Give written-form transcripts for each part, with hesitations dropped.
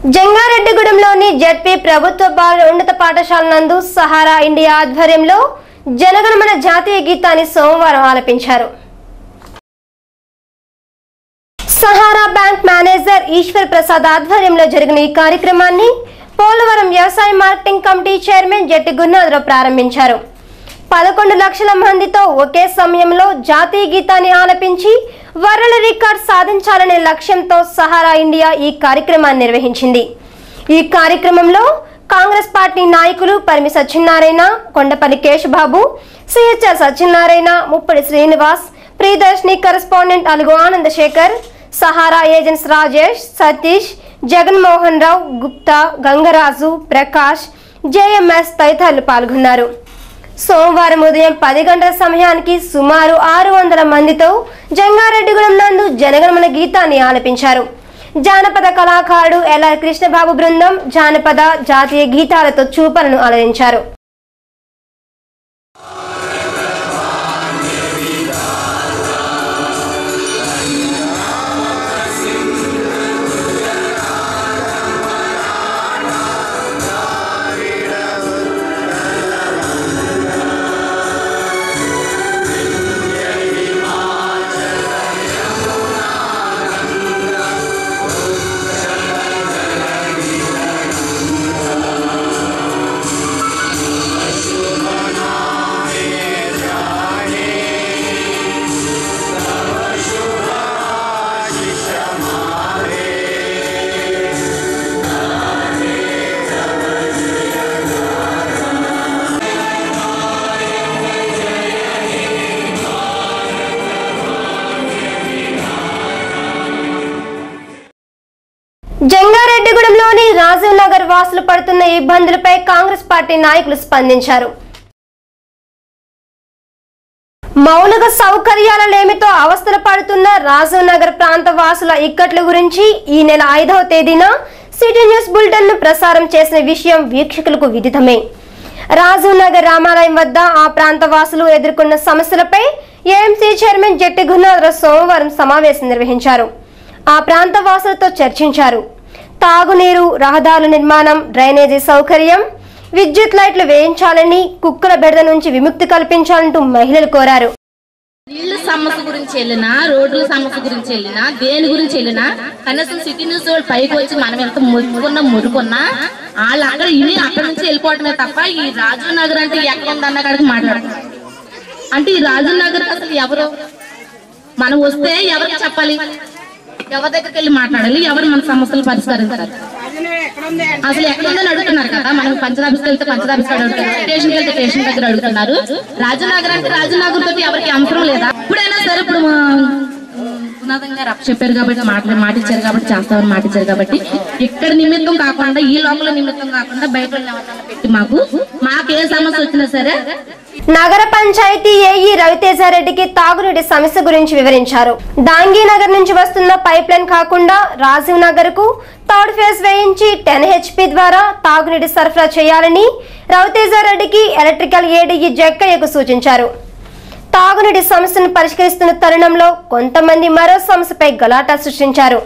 జంగారెడ్డిగూడెంలోని ZP ప్రభుత్వ బాలుర ఉన్నత పాఠశాల నందు సహారా ఇండియా ఆధ్వర్యంలో జనగణమన జాతీయ గీతాన్ని సోమవారం ఆలపించారు. సహారా బ్యాంక్ మేనేజర్ ఈశ్వర్ ప్రసాద్ ఆధ్వర్యంలో జరిగిన ఈ కార్యక్రమాన్ని పోలవరం వ్యవసాయ marketing committee chairman Jatti Gurunatharao ప్రారంభించారు. 11 లక్షల మందితో ఒకే సమయంలో జాతీయ గీతాన్ని ఆలపించి వరల్డ్ రికార్డ్ సాధించాలనే లక్ష్యంతో సహారా ఇండియా ఈ కార్యక్రమాన్ని నిర్వహించింది. ఈ కార్యక్రమంలో కాంగ్రెస్ పార్టీ నాయకులు Parimi Satyanarayana, Kondapalli Keshababu, CHR Satyanarayana, Muppadi Srinivas, Priyadarshini correspondent Alugu Anandasekhar, Sahara agents Rajesh, Satish, Jaganmohan Rao, Gupta, Gangaraju, Prakash, JMS తదితరులు పాల్గొన్నారు. సోమవారం ఉదయం 10 గంటల సమయానికి సుమారు 600 మందితో జంగారెడ్డిగూడెం నందు జనగణమన గీతాన్ని ఆలపించారు. జానపద కళాకారుడు ఎల్ఆర్ కృష్ణబాబు బృందం జానపద జాతీయ గీతాలతో చూపలను అలరించారు. జంగారెడ్డిగూడెంలోని రాజీవ్ నగర్ వాసులు పడుతున్న ఇబ్బందులపై కాంగ్రెస్ పార్టీ నాయకులు స్పందించారు. మౌలిక సౌకర్యాల లేమితో అవస్థలు పడుతున్న రాజీవ్ నగర్ ప్రాంత వాసుల ఇక్కట్ల గురించి ఈ నెల 5వ తేదీన సిటీ న్యూస్ బులెటిన్ ను ప్రసారం చేసిన విషయం వీక్షకులకు విదితమే. రాజీవ్ నగర్ రామాలయం వద్ద ఆ ప్రాంత వాసులు ఎదుర్కొన్న సమస్యలపై ఏఎంసీ చైర్మన్ జట్టి గురునాథరావు సోమవారం సమావేశం నిర్వహించారు. ఆ ప్రాంత వాసులతో చర్చించారు. తాగునీరు, రహదారుల నిర్మాణం, డ్రైనేజీ సౌకర్యం, విద్యుత్ లైట్లు వేయించాలని, కుక్కల బెడద నుంచి విముక్తి కల్పించాలంటూ మహిళలు కోరారు. నీళ్ళ సమస్య గురించి వెళ్ళినా, రోడ్ల సమస్య గురించి వెళ్ళినా, దేని గురించి వెళ్ళినా కనీసం సిటీ న్యూస్ వాళ్ళు పైకి వచ్చి మనం ఎంత మురుకున్నా వాళ్ళు అక్కడ ఇని అక్కడ నుంచి వెళ్ళిపోవటమే తప్ప ఈ రాజీవ్ నగర్ అంటే ఎక్కడ ఉందన్న కాడికి మాట్లాడుతున్నారు. అంటే ఈ రాజీవ్ నగర్ అసలు ఎవరు, మనం వస్తే ఎవరికి చెప్పాలి, ఎవరి దగ్గరికి వెళ్ళి మాట్లాడాలి, ఎవరు మన సమస్యలు పరిష్కరించాలి, అసలు ఎక్కడుందని అడుగుతున్నారు కదా. మనం పంచాయతీకి వెళ్తే పంచాయతీ అడుగుతున్నారు, స్టేషన్కి వెళ్తే స్టేషన్ దగ్గర అడుగుతున్నారు. రాజనగర్ అంటే రాజనగర్ తోటి ఎవరికి అవసరం లేదా? ఇప్పుడైనా సరే ఇప్పుడు ఉన్నతంగా రప్ చెప్పారు కాబట్టి మాటిచ్చారు కాబట్టి చేస్తామని మాటిచ్చారు కాబట్టి ఇక్కడ నిమిత్తం కాకుండా ఈ లోపల నిమిత్తం కాకుండా బయట పెట్టి మాకు ఏ సమస్య వచ్చినా సరే. నగర పంచాయతీ ఏఈ రవితేజారెడ్డికి తాగునీటి సమస్య గురించి వివరించారు. దాంగి నగర్ నుంచి వస్తున్న పైప్ లైన్ కాకుండా రాజీవ్ నగర్ కు థర్డ్ ఫేజ్ వేయించి 10 HP ద్వారా తాగునీటి సరఫరా చేయాలని రవితేజారెడ్డికి ఎలక్ట్రికల్ ఏడీఈ జక్కయ్యకు సూచించారు. తాగునీటి సమస్యను పరిష్కరిస్తున్న తరుణంలో కొంతమంది మరో సమస్యపై గలాటా సృష్టించారు.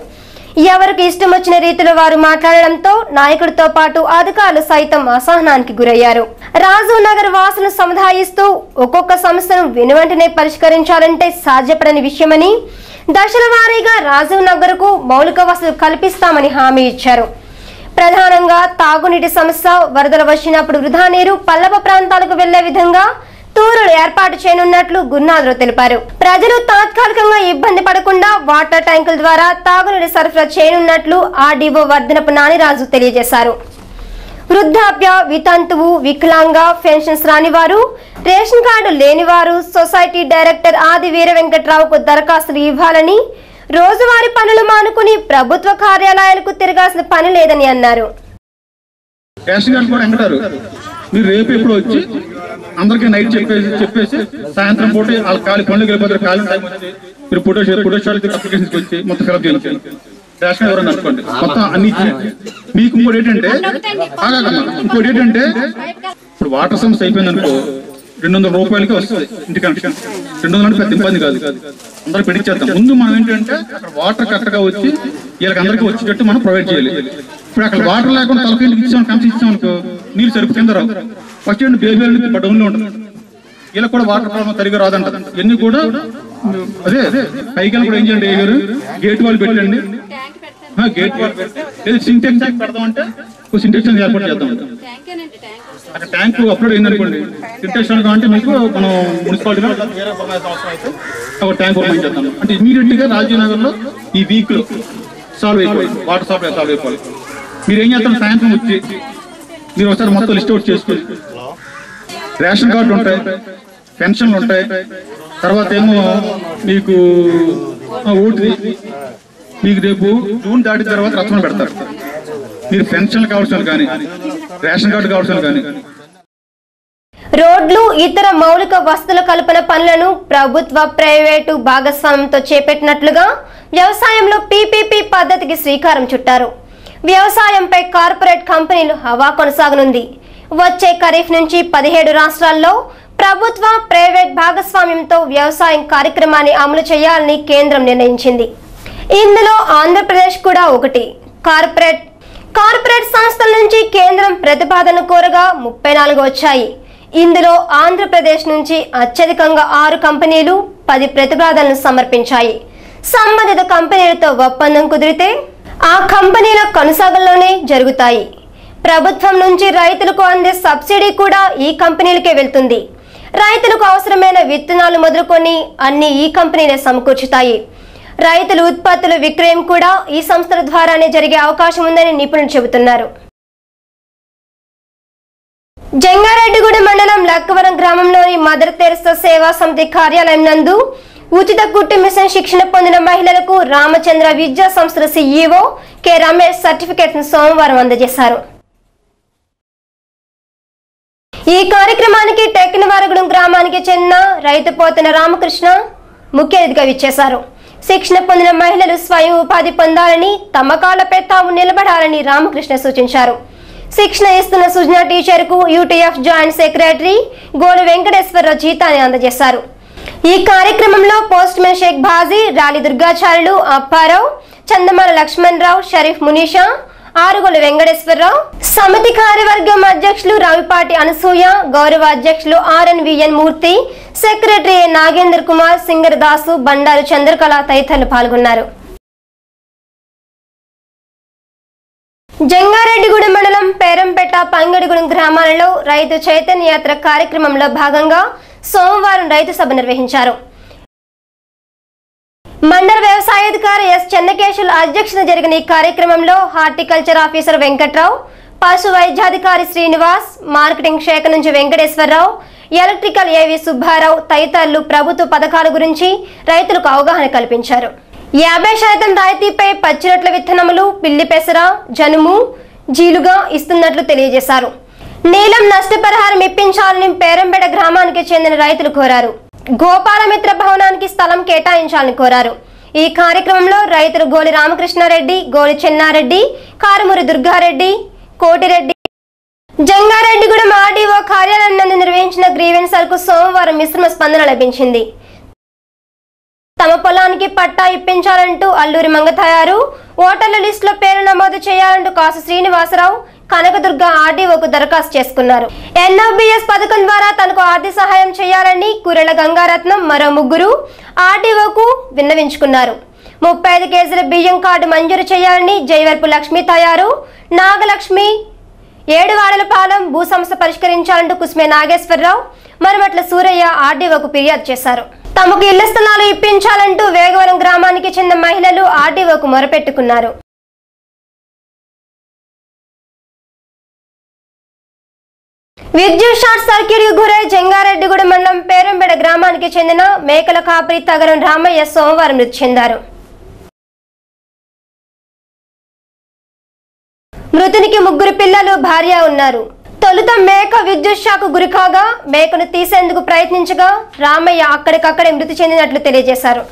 ఎవరికి ఇష్టం వచ్చిన రీతిలో వారు మాట్లాడడంతో నాయకుడితో పాటు అధికారులు సైతం అసహనానికి గురయ్యారు. రాజీవ్ నగర్ వాసులను సముదాయిస్తూ ఒక్కొక్క సమస్యను వెనువెంటనే పరిష్కరించాలంటే సాధ్యపడని విషయమని, దశల వారీగా రాజీవ్ నగర్ కు మౌలిక వసతులు కల్పిస్తామని హామీ ఇచ్చారు. ప్రధానంగా తాగునీటి సమస్య, వరదలు వచ్చినప్పుడు వృధా నీరు పల్లవ ప్రాంతాలకు వెళ్లే విధంగా తూరులు ఏర్పాటు చేయనున్నట్లు గురునాథరావు తెలిపారు. ప్రజలు తాత్కాలికంగా ఇబ్బంది పడకుండా వాటర్ ట్యాంకుల ద్వారా తాగునీటి సరఫరా చేయనున్నట్లు ఆర్డీఓ వర్ధనపు నానిరాజు తెలియజేశారు. వృద్ధాప్య, వితంతువు, వికలాంగ, పెన్షన్స్ రానివారు, రేషన్ కార్డు లేనివారు సొసైటీ డైరెక్టర్ ఆది వీర వెంకట్రావుకు దరఖాస్తులు ఇవ్వాలని, రోజువారీ పనులు మానుకుని ప్రభుత్వ కార్యాలయాలకు తిరగాల్సిన పని లేదని అన్నారు. మీరు రేపు ఎప్పుడు వచ్చి అందరికీ నైట్ చెప్పేసి సాయంత్రం పూట వాళ్ళ ఖాళీ పనులకు వెళ్ళిపోతారు. ఖాళీ టైం వచ్చి మీరు ఫోటోషాట్కి అప్లికేషన్కి వచ్చి మొత్తం ఫిల్అప్ చేయాలి. రేషన్ ఎవరైనా అనుకోండి మొత్తం అన్ని మీకు. ఇంకోటి ఏంటంటే ఇప్పుడు వాటర్ సమస్య అయిపోయింది అనుకో, 200 రూపాయలకి వస్తుంది ఇంటి కనెక్షన్. 200 అంటే పెద్ద ఇబ్బంది కాదు, అందరూ పెట్టించేద్దాం. ముందు మనం ఏంటంటే అక్కడ వాటర్ కరెక్ట్గా వచ్చి వీళ్ళకి అందరికీ వచ్చేటట్టు మనం ప్రొవైడ్ చేయాలి. ఇప్పుడు అక్కడ వాటర్ లేకుండా తలకింటికి ఇచ్చాం కనెక్షన్ ఇచ్చాం అనుకో నీళ్ళు సరిపు కింద రావు. ఫస్ట్ ఏంటి బేబీ డౌన్లో ఉంటుంది. ఇలా కూడా వాటర్ ప్రాబ్లం సరిగా రాదంట. ఇవన్నీ కూడా అదే పైకి కూడా ఏం చేయండి గారు గేట్ వాళ్ళు పెట్టండి. గేట్ వాళ్ళు పెట్టి సింటెక్స్ పెడదామంటే సింటెక్స్ ఏర్పాటు చేద్దాం. అక్కడ ట్యాంక్ అప్లోడ్ అయిందనుకోండి సింటెక్స్ అంటే మీకు మనం మున్సిపాలిటీలో వేరే అవసరం అయితే ఒక ట్యాంక్ ఓపెన్ చేద్దాం. అంటే ఇమీడియట్ గా రాజీవ్ నగర్ లో ఈ వీక్ లో సాల్వ్ అయిపోయి వాటర్ సప్లై సాల్వ్ అయిపోవాలి. మీరు ఏం చేస్తారు సాయంత్రం వచ్చి మీరు ఒకసారి మొత్తం లిస్ట్ అవుట్ చేసుకుని రేషన్ కార్డు ఉంటాయి, పెన్షన్లు ఉంటాయి, తర్వాత ఏమో మీకు ఓటు మీకు రేపు జూన్ దాటిన తర్వాత రచన పెడతారు. మీరు పెన్షన్లు కావాల్సిన కానీ రేషన్ కార్డు కావాల్సిన కానీ రోడ్లు ఇతర మౌలిక వసతుల కల్పన పనులను ప్రభుత్వ ప్రైవేటు భాగస్వామ్యంతో చేపట్టినట్లుగా వ్యవసాయంలో పీపీపీ పద్ధతికి శ్రీకారం చుట్టారు. వ్యవసాయంపై కార్పొరేట్ కంపెనీలు హవా కొనసాగనుంది. వచ్చే ఖరీఫ్ నుంచి 17 రాష్ట్రాల్లో ప్రభుత్వ ప్రైవేట్ భాగస్వామ్యంతో వ్యవసాయం కార్యక్రమాన్ని అమలు చేయాలని కేంద్రం నిర్ణయించింది. ఇందులో ఆంధ్రప్రదేశ్ కూడా ఒకటి. కార్పొరేట్ సంస్థల నుంచి కేంద్రం ప్రతిపాదన కోరగా 34 వచ్చాయి. ఇందులో ఆంధ్రప్రదేశ్ నుంచి అత్యధికంగా 6 కంపెనీలు 10 ప్రతిపాదనలు సమర్పించాయి. సంబంధిత కంపెనీలతో ఒప్పందం కుదిరితే ఆ కంపెనీల కొనసాగంలోనే జరుగుతాయి. ప్రభుత్వం నుంచి రైతులకు అందే సబ్సిడీ కూడా ఈ కంపెనీలకే వెళ్తుంది. రైతులకు అవసరమైన విత్తనాలు మొదలుకొని అన్ని ఈ కంపెనీలే సమకూర్చుతాయి. రైతుల ఉత్పత్తుల విక్రయం కూడా ఈ సంస్థల ద్వారానే జరిగే అవకాశం ఉందని నిపుణులు చెబుతున్నారు. జంగారెడ్డిగూడెం మండలం లక్కవరం గ్రామంలోని మదర్ తెరెసా సేవా సమితి కార్యాలయం నందు ఉచిత కుట్టు మిషన్ శిక్షణ పొందిన మహిళలకు రామచంద్ర విద్యా సంస్థల సీఈఓ కె రమేష్ సర్టిఫికెట్స్ ను సోమవారం అందజేశారు. ఈ కార్యక్రమానికి టెక్కినవారగూడెం గ్రామానికి చెందిన రైతు పోతన రామకృష్ణ ముఖ్య అతిథిగా విచ్చేశారు. శిక్షణ పొందిన మహిళలు స్వయం ఉపాధి పొందాలని, తమ కాళ్లపై తాము నిలబడాలని రామకృష్ణ సూచించారు. శిక్షణ ఇస్తున్న సుజనా టీచర్ కు యూటీఎఫ్ జాయింట్ సెక్రటరీ గోలు వెంకటేశ్వరరావు జీతాన్ని అందజేశారు. ఈ కార్యక్రమంలో పోస్ట్ మ్యాన్ షేక్ బాజీ, రాలి దుర్గాచార్యులు, అప్పారావు, చందమాల లక్ష్మణరావు, షరీఫ్ మునీషా, ఆరుగుల వెంకటేశ్వరరావు, సమితి కార్యవర్గం అధ్యక్షులు రవిపాటి అనసూయ, గౌరవ అధ్యక్షులు ఆర్ఎన్విఎన్ మూర్తి, సెక్రటరీ నాగేందర్ కుమార్, సింగర్ దాసు, బండారు చంద్రకళ తదితరులు పాల్గొన్నారు. జంగారెడ్డిగూడెం మండలం పేరంపేట, పంగడిగూడెం గ్రామాలలో రైతు చైతన్య యాత్ర కార్యక్రమంలో భాగంగా సోమవారం రైతు సభ నిర్వహించారు. మండల వ్యవసాయాధికారి ఎస్ చెన్నకేశుల అధ్యక్షతన జరిగిన ఈ కార్యక్రమంలో హార్టికల్చర్ ఆఫీసర్ వెంకట్రావు, పశు వైద్యాధికారి శ్రీనివాస్, మార్కెటింగ్ శాఖ నుంచి వెంకటేశ్వరరావు, ఎలక్ట్రికల్ ఏవి సుబ్బారావు తదితరులు ప్రభుత్వ పథకాల గురించి రైతులకు అవగాహన కల్పించారు. 50% రాయితీపై పచ్చిరొట్ల విత్తనములు, పిల్లి పెసర, జనుము, జీలుగా ఇస్తున్నట్లు తెలియజేశారు. నీలం నష్టపరిహారం ఇప్పించాలని పేరంపేట గ్రామానికి చెందిన రైతులు కోరారు. గోపాలమిత్ర భవనానికి స్థలం కేటాయించాలని కోరారు. ఈ కార్యక్రమంలో రైతులు గోలి రామకృష్ణారెడ్డి, గోలి చెన్నారెడ్డి, కారుమూరి దుర్గారెడ్డి, కోటిరెడ్డి. జంగారెడ్డిగూడెం ఆర్డీఓ కార్యాలయం నందు నిర్వహించిన గ్రీవెన్సర్కు సోమవారం మిశ్రమ స్పందన లభించింది. తమ పొలానికి పట్టా ఇప్పించాలంటూ అల్లూరి మంగతాయారు, ఓటర్ల లిస్టులో పేరు నమోదు చేయాలంటూ కాసు శ్రీనివాసరావు, కనకదుర్గ ఆర్డీఓకు దరఖాస్తు చేసుకున్నారు. ఎన్ఓబిఎస్ పథకం ద్వారా తనకు ఆర్థిక సహాయం చేయాలని కురెల గంగారత్నం మరో 3 ఆర్డీఓకు విన్నవించుకున్నారు. 35 కేజీల బియ్యం కార్డు మంజూరు చేయాలని జైవర్పు లక్ష్మీ తయారు, నాగలక్ష్మి, 7 వాడలపాలెం భూ సమస్య పరిష్కరించాలంటూ కుస్మే నాగేశ్వరరావు, మరమట్ల సూరయ్య ఆర్డీఓకు ఫిర్యాదు చేశారు. తమకు ఇళ్ల స్థలాలు ఇప్పించాలంటూ వేగవరం గ్రామానికి చెందిన మహిళలు ఆర్డీఓకు మొరపెట్టుకున్నారు. విద్యుత్ షార్ట్ సర్క్యూట్ కు గురై జంగారెడ్డిగూడెం మండలం పేరంపేట గ్రామానికి చెందిన మేకల కాపరి తగరం రామయ్య సోమవారం మృతి చెందారు. మృతునికి 3 పిల్లలు, భార్య ఉన్నారు. తొలుత మేక విద్యుత్ షాక్ గురికాగా మేకను తీసేందుకు ప్రయత్నించగా రామయ్య అక్కడికక్కడే మృతి చెందినట్లు తెలియజేశారు.